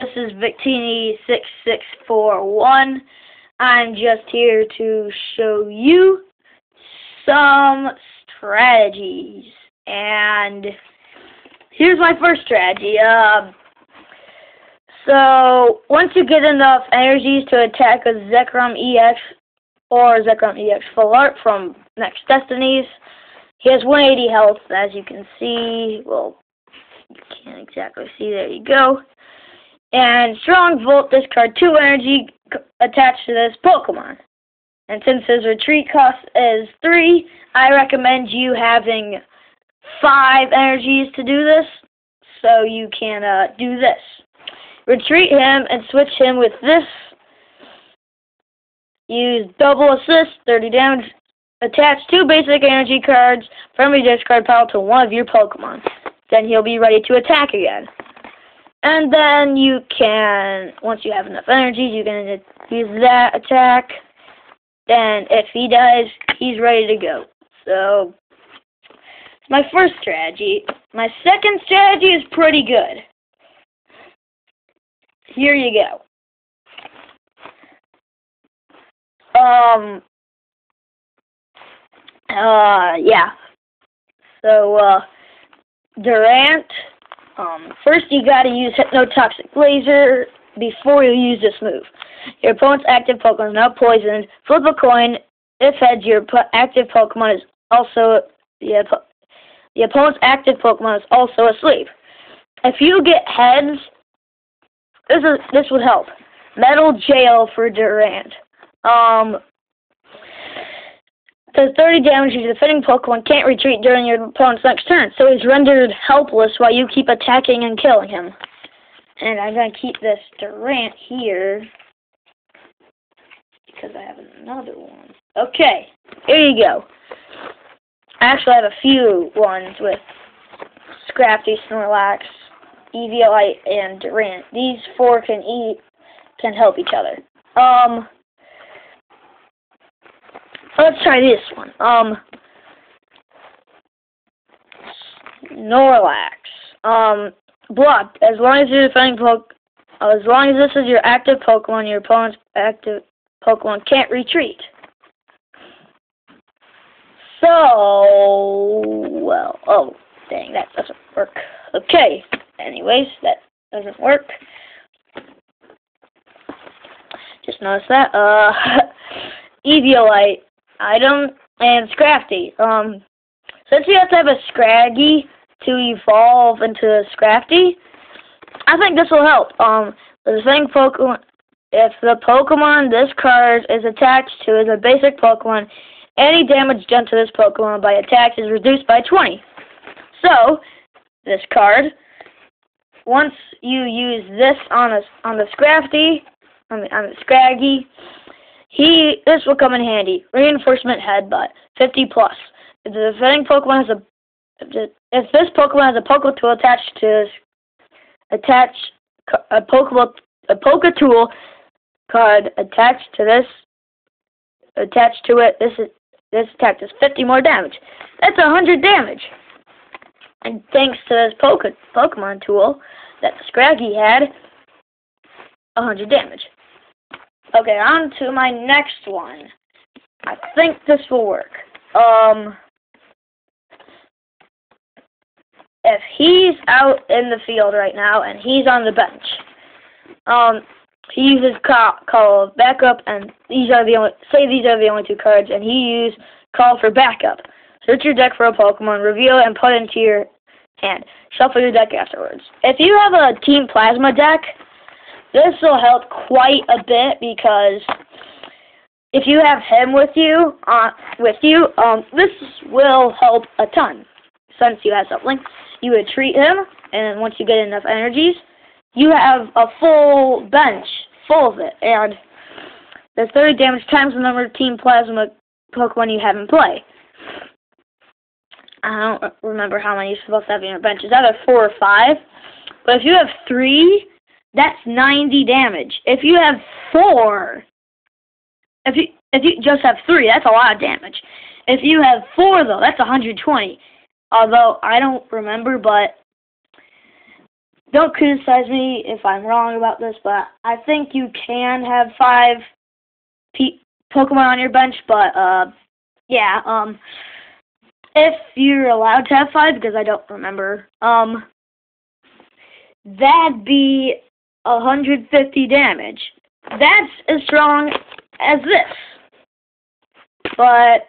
This is Victini6641. I'm just here to show you some strategies. And here's my first strategy. So once you get enough energies to attack a Zekrom EX or Zekrom EX Full Art from Next Destinies, he has 180 health, as you can see. Well, you can't exactly see. There you go. And Strong Volt, discard 2 energy attached to this Pokemon. And since his retreat cost is 3, I recommend you having 5 energies to do this, so you can do this. Retreat him and switch him with this. Use double assist, 30 damage. Attach 2 basic energy cards from your discard pile to one of your Pokemon. Then he'll be ready to attack again. And then you can, once you have enough energies, you can use that attack. Then if he dies, he's ready to go. So, it's my first strategy. My second strategy is pretty good. Here you go. Yeah. So, Durant, first you gotta use Hypnotoxic Laser before you use this move. Your opponent's active Pokemon is now poisoned. Flip a coin. If heads, your active Pokemon is also the opponent's active Pokemon is also asleep. If you get heads, this would help. Metal Jail for Durant. Does 30 damage. Your defending Pokemon can't retreat during your opponent's next turn, so he's rendered helpless while you keep attacking and killing him. And I'm going to keep this Durant here because I have another one. Okay, here you go. I actually have a few ones with Scrafty, Snorlax, Eviolite, and Durant. These 4 can help each other. Let's try this one. Snorlax. Blocked. As long as you're defending as long as this is your active Pokemon, your opponent's active Pokemon can't retreat. So, well, oh, dang, that doesn't work. Okay. Anyways, that doesn't work. Just noticed that. Eviolite item and Scrafty. Since you have to have a Scraggy to evolve into a Scrafty, I think this will help. The thing Pokemon, if the Pokemon this card is attached to is a basic Pokemon, any damage done to this Pokemon by attacks is reduced by 20. So, this card, once you use this on the Scrafty, on the Scraggy, this will come in handy. Reinforcement Headbutt, 50+. If the defending Pokemon has if this Pokemon has a Poketool attached to a Poketool card attached to it, this attack does 50 more damage. That's 100 damage. And thanks to this Pokemon tool that the Scraggy had, 100 damage. Okay, on to my next one. I think this will work. If he's out in the field right now and he's on the bench, he uses call backup, and these are the only 2 cards, and he uses call for backup. Search your deck for a Pokemon, reveal it, and put it into your hand. Shuffle your deck afterwards. If you have a Team Plasma deck, this will help quite a bit because if you have him with you, this will help a ton. Since you have something, you would treat him, and once you get enough energies, you have a full bench full of it, and the 30 damage times the number of Team Plasma Pokemon you have in play. I don't remember how many you're supposed to have in your bench. It's either 4 or 5, but if you have 3, that's 90 damage. If you have 4, if you just have 3, that's a lot of damage. If you have 4, though, that's 120. Although I don't remember, but don't criticize me if I'm wrong about this, but I think you can have 5 Pokemon on your bench, but, yeah, if you're allowed to have 5, because I don't remember, that'd be 150 damage. That's as strong as this. But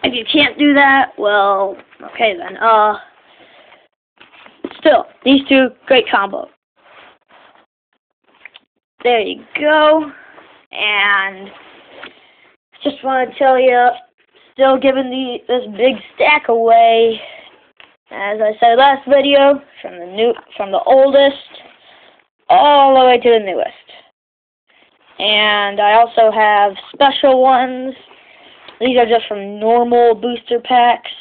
if you can't do that, well, okay then. Still, these two, great combo. There you go. And just want to tell you, still giving this big stack away. As I said last video, from the oldest all the way to the newest. And I also have special ones. These are just from normal booster packs.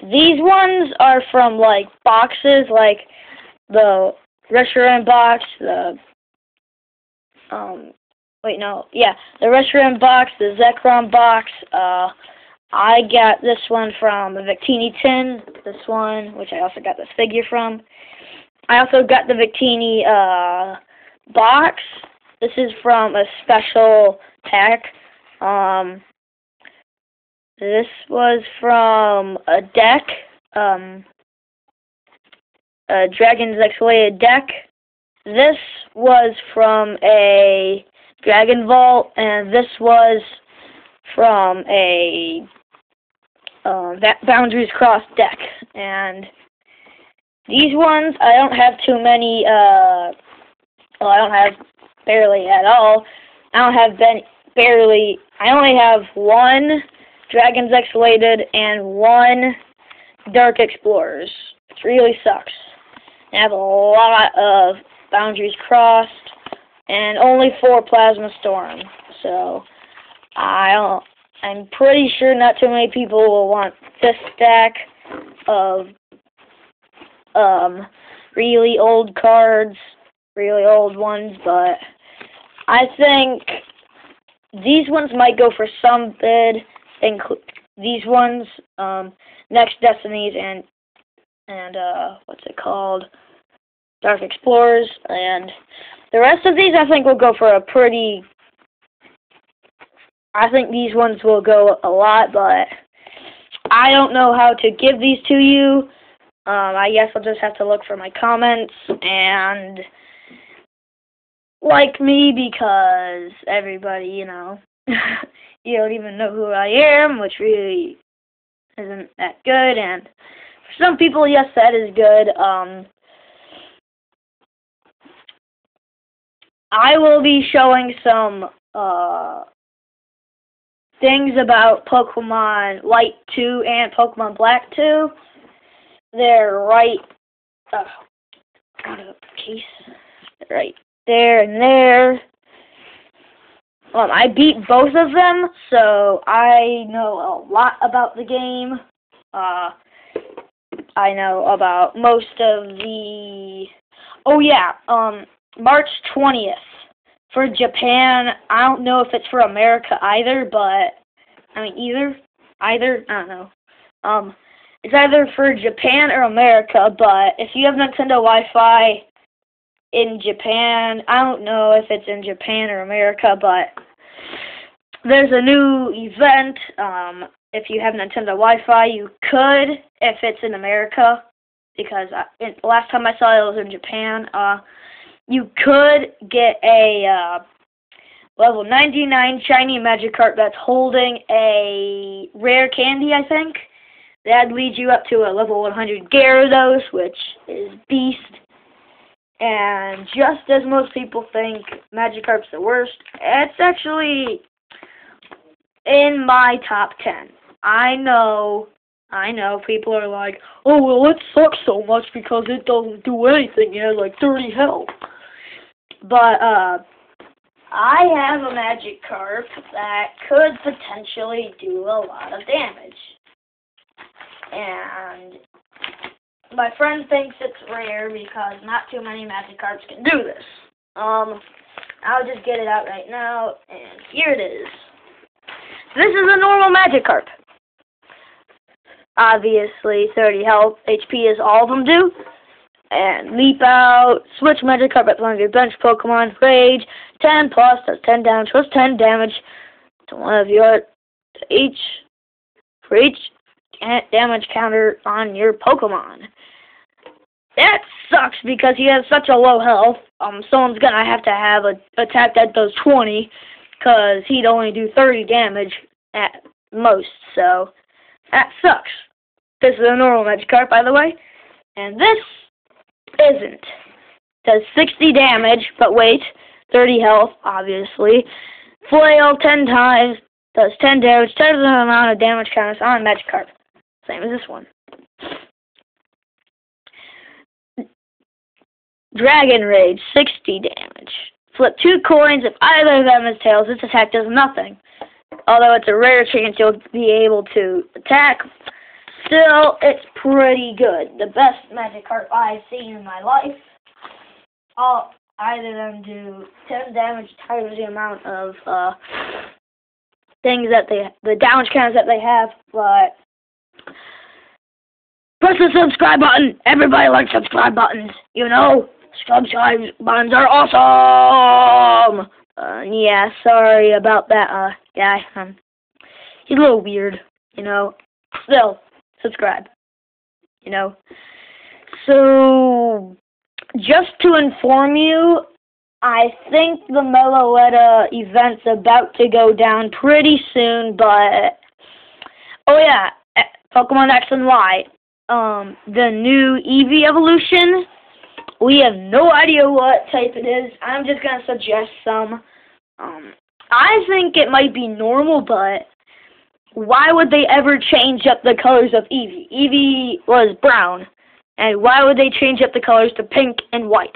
These ones are from, like, boxes, like the Reshiram box, the Reshiram box, the Zekrom box. I got this one from a Victini tin, this one, which I also got this figure from. I also got the Victini box. This is from a special pack. This was from a deck, a Dragon's Exfoliated deck. This was from a Dragon Vault, and this was from a Boundaries Cross deck. And these ones, I don't have too many, I don't have barely at all. I only have 1 Dragon's Exfoliated and 1 Dark Explorers. It really sucks. I have a lot of Boundaries Crossed and only 4 Plasma Storm. So I'm pretty sure not too many people will want this stack of really old cards, really old ones, but I think these ones might go for some bid. These ones, Next Destinies and what's it called? Dark Explorers, and the rest of these I think will go for I think these ones will go a lot, but I don't know how to give these to you. I guess I'll just have to look for my comments and like me, because everybody, you don't even know who I am, which really isn't that good, and for some people, yes, that is good. I will be showing some things about Pokemon White 2 and Pokemon Black 2. They're right out of the case. Right there and there. I beat both of them, so I know a lot about the game. I know about most of the... Oh yeah, March 20th for Japan. I don't know if it's for America either, but either, I don't know. It's either for Japan or America, but if you have Nintendo Wi-Fi in Japan, I don't know if it's in Japan or America, but there's a new event. If you have Nintendo Wi-Fi, you could, if it's in America, because last time I saw it was in Japan. You could get a level 99 shiny Magikarp that's holding a rare candy, I think. That'd lead you up to a level 100 Gyarados, which is beast. And just as most people think Magikarp's the worst, it's actually in my top 10. I know people are like, oh, well, it sucks so much because it doesn't do anything. It has like 30 health. But, I have a Magikarp that could potentially do a lot of damage. And my friend thinks it's rare because not too many Magikarps can do this. I'll just get it out right now, and here it is. This is a normal Magikarp. Obviously, 30 health, HP as all of them do. and Leap Out. Switch Magikarp at one of your bench Pokemon. Rage, 10 plus, does 10 damage, plus 10 damage to one of your, for each damage counter on your Pokemon. That sucks because he has such a low health. Someone's gonna have to have an attack that does 20, because he'd only do 30 damage at most, so that sucks. This is a normal Magikarp, by the way, and this isn't. Does 60 damage, but wait, 30 health, obviously. Flail 10 times, does 10 damage, 10 the amount of damage counters on Magikarp. Same as this one. Dragon Rage, 60 damage. Flip 2 coins. If either of them is tails, this attack does nothing. Although it's a rare chance you'll be able to attack, still, it's pretty good. The best Magikarp I've seen in my life. Either of them do 10 damage times the amount of things that the damage counters that they have, but press the subscribe button. Everybody likes subscribe buttons, you know. Subscribe buttons are awesome! Yeah, sorry about that, guy. He's a little weird, you know. Still, subscribe, you know. So, just to inform you, I think the Meloetta event's about to go down pretty soon, but, oh yeah, Pokemon X and Y, the new Eevee evolution, we have no idea what type it is. I'm just going to suggest some. I think it might be normal, but why would they ever change up the colors of Eevee? Eevee was brown, and why would they change up the colors to pink and white?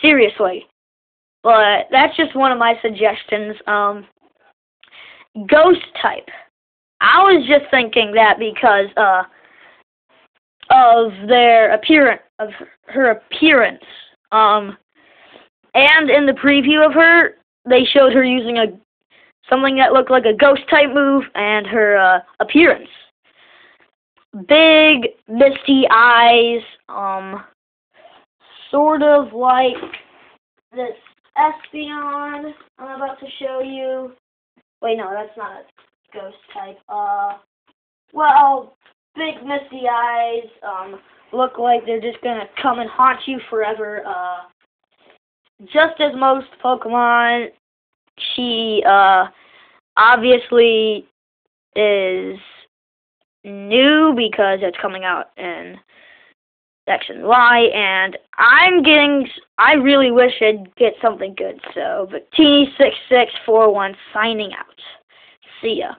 Seriously. But that's just one of my suggestions. Ghost type. I was just thinking that because of their appearance, of her appearance. And in the preview of her, they showed her using something that looked like a ghost type move, and her appearance. Big, misty eyes, sort of like this Espeon I'm about to show you. Wait, no, that's not a ghost type. Well, big misty eyes, look like they're just gonna come and haunt you forever. Just as most Pokemon, she obviously is new because it's coming out in X and Y, and I really wish I'd get something good. So, but T6641 signing out. See ya.